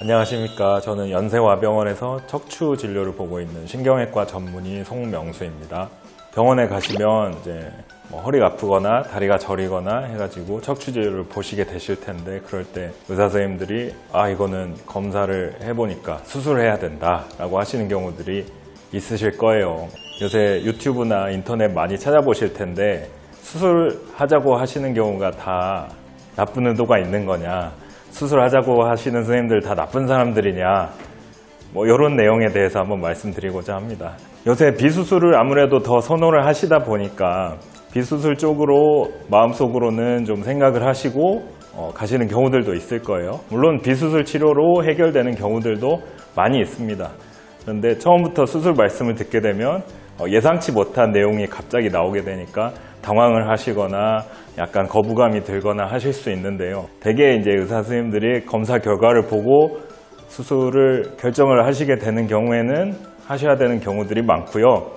안녕하십니까. 저는 연세와병원에서 척추 진료를 보고 있는 신경외과 전문의 송명수입니다. 병원에 가시면 이제 허리가 아프거나 다리가 저리거나 해가지고 척추 진료를 보시게 되실 텐데, 그럴 때 의사 선생님들이 이거는 검사를 해보니까 수술해야 된다 라고 하시는 경우들이 있으실 거예요. 요새 유튜브나 인터넷 많이 찾아보실 텐데, 수술하자고 하시는 경우가 다 나쁜 의도가 있는 거냐, 수술하자고 하시는 선생님들 다 나쁜 사람들이냐, 이런 내용에 대해서 한번 말씀드리고자 합니다. 요새 비수술을 아무래도 더 선호를 하시다 보니까 비수술 쪽으로 마음속으로는 좀 생각을 하시고 가시는 경우들도 있을 거예요. 물론 비수술 치료로 해결되는 경우들도 많이 있습니다. 그런데 처음부터 수술 말씀을 듣게 되면 예상치 못한 내용이 갑자기 나오게 되니까 당황을 하시거나 약간 거부감이 들거나 하실 수 있는데요. 대개 이제 의사 선생님들이 검사 결과를 보고 수술을 결정을 하시게 되는 경우에는 하셔야 되는 경우들이 많고요.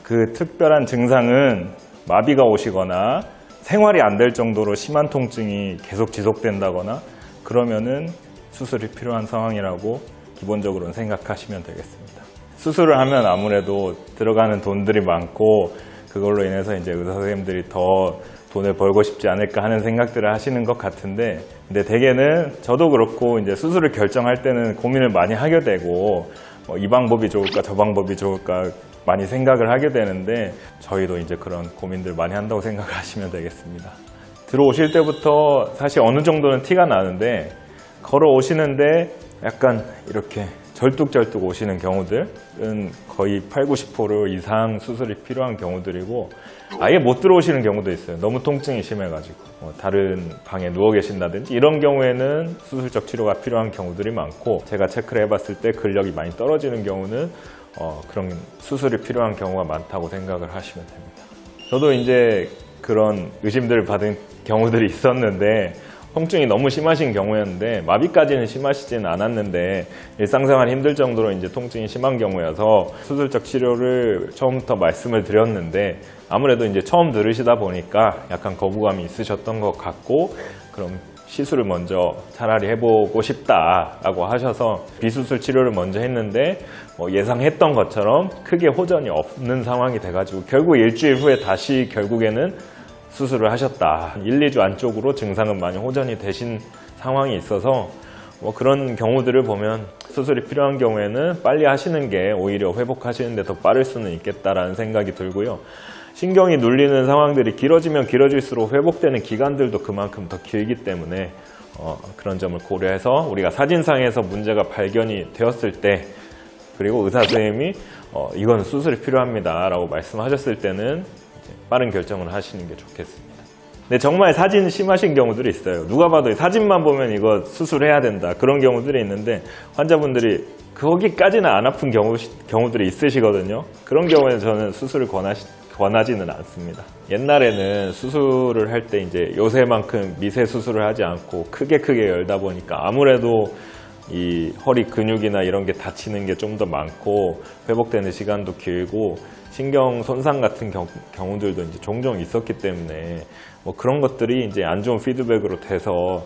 그 특별한 증상은 마비가 오시거나 생활이 안 될 정도로 심한 통증이 계속 지속된다거나 그러면은 수술이 필요한 상황이라고 기본적으로는 생각하시면 되겠습니다. 수술을 하면 아무래도 들어가는 돈들이 많고 그걸로 인해서 이제 의사 선생님들이 더 돈을 벌고 싶지 않을까 하는 생각들을 하시는 것 같은데, 근데 대개는 저도 그렇고 이제 수술을 결정할 때는 고민을 많이 하게 되고 이 방법이 좋을까 저 방법이 좋을까 많이 생각을 하게 되는데, 저희도 이제 그런 고민들 많이 한다고 생각하시면 되겠습니다. 들어오실 때부터 사실 어느 정도는 티가 나는데, 걸어오시는데 약간 이렇게 절뚝절뚝 오시는 경우들은 거의 80~90% 이상 수술이 필요한 경우들이고, 아예 못 들어오시는 경우도 있어요. 너무 통증이 심해가지고 다른 방에 누워 계신다든지 이런 경우에는 수술적 치료가 필요한 경우들이 많고, 제가 체크를 해봤을 때 근력이 많이 떨어지는 경우는 그런 수술이 필요한 경우가 많다고 생각을 하시면 됩니다. 저도 이제 그런 의심들을 받은 경우들이 있었는데, 통증이 너무 심하신 경우였는데 마비까지는 심하시지는 않았는데 일상생활이 힘들 정도로 이제 통증이 심한 경우여서 수술적 치료를 처음부터 말씀을 드렸는데, 아무래도 이제 처음 들으시다 보니까 약간 거부감이 있으셨던 것 같고, 그럼 시술을 먼저 차라리 해보고 싶다라고 하셔서 비수술 치료를 먼저 했는데 예상했던 것처럼 크게 호전이 없는 상황이 돼가지고 결국 일주일 후에 다시 결국에는 수술을 하셨다. 1~2주 안쪽으로 증상은 많이 호전이 되신 상황이 있어서 그런 경우들을 보면 수술이 필요한 경우에는 빨리 하시는 게 오히려 회복하시는 데 더 빠를 수는 있겠다라는 생각이 들고요. 신경이 눌리는 상황들이 길어지면 길어질수록 회복되는 기간들도 그만큼 더 길기 때문에 그런 점을 고려해서 우리가 사진상에서 문제가 발견이 되었을 때, 그리고 의사 선생님이 이건 수술이 필요합니다 라고 말씀하셨을 때는 빠른 결정을 하시는 게 좋겠습니다. 근데 정말 사진 심하신 경우들이 있어요. 누가 봐도 사진만 보면 이거 수술해야 된다 그런 경우들이 있는데, 환자분들이 거기까지는 안 아픈 경우들이 있으시거든요. 그런 경우에는 저는 수술을 권하지는 않습니다. 옛날에는 수술을 할 때 이제 요새만큼 미세 수술을 하지 않고 크게 열다 보니까 아무래도 이 허리 근육이나 이런 게 다치는 게 좀 더 많고 회복되는 시간도 길고 신경 손상 같은 경우들도 이제 종종 있었기 때문에 그런 것들이 이제 안 좋은 피드백으로 돼서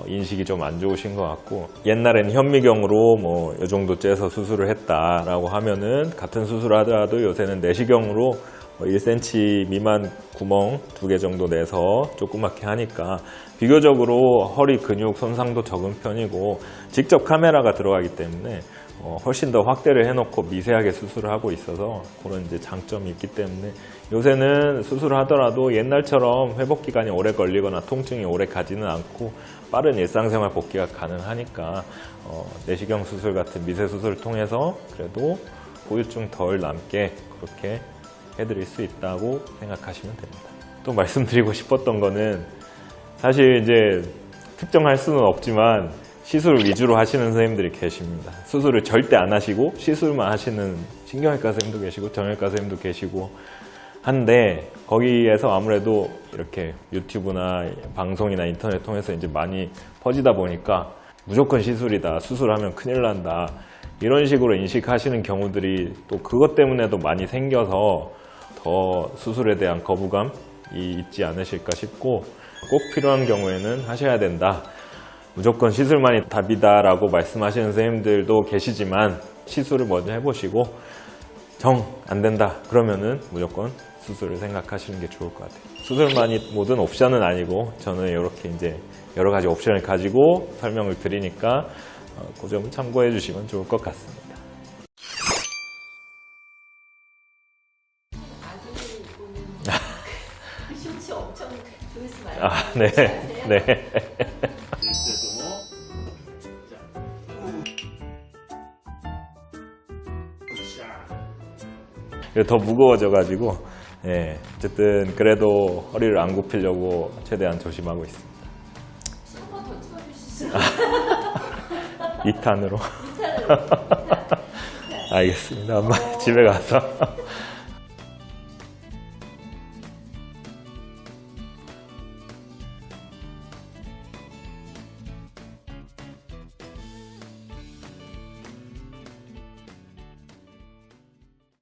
인식이 좀 안 좋으신 것 같고, 옛날에는 현미경으로 이 정도 째서 수술을 했다라고 하면은 같은 수술을 하더라도 요새는 내시경으로 1cm 미만 구멍 2개 정도 내서 조그맣게 하니까 비교적으로 허리 근육 손상도 적은 편이고, 직접 카메라가 들어가기 때문에 훨씬 더 확대를 해놓고 미세하게 수술을 하고 있어서 그런 이제 장점이 있기 때문에 요새는 수술을 하더라도 옛날처럼 회복 기간이 오래 걸리거나 통증이 오래 가지는 않고 빠른 일상생활 복귀가 가능하니까 내시경 수술 같은 미세 수술을 통해서 그래도 후유증 덜 남게 그렇게 해드릴 수 있다고 생각하시면 됩니다. 또 말씀드리고 싶었던 거는, 사실 이제 특정할 수는 없지만 시술 위주로 하시는 선생님들이 계십니다. 수술을 절대 안 하시고 시술만 하시는 신경외과 선생님도 계시고 정형외과 선생님도 계시고 한데, 거기에서 아무래도 이렇게 유튜브나 방송이나 인터넷 통해서 이제 많이 퍼지다 보니까 무조건 시술이다, 수술하면 큰일 난다 이런 식으로 인식하시는 경우들이 또 그것 때문에도 많이 생겨서 더 수술에 대한 거부감이 있지 않으실까 싶고, 꼭 필요한 경우에는 하셔야 된다. 무조건 시술만이 답이다라고 말씀하시는 선생님들도 계시지만 시술을 먼저 해보시고 정 안 된다 그러면은 무조건 수술을 생각하시는 게 좋을 것 같아요. 수술만이 모든 옵션은 아니고 저는 이렇게 이제 여러 가지 옵션을 가지고 설명을 드리니까 그 점을 참고해 주시면 좋을 것 같습니다. 그 쇼츠 엄청 조회수 많이 네. 네. 더 무거워져가지고 예, 어쨌든 그래도 허리를 안 굽히려고 최대한 조심하고 있습니다. 한번 더 찍어주실 수 있어요? 2탄으로. 2탄으로. 알겠습니다. 엄마 집에 가서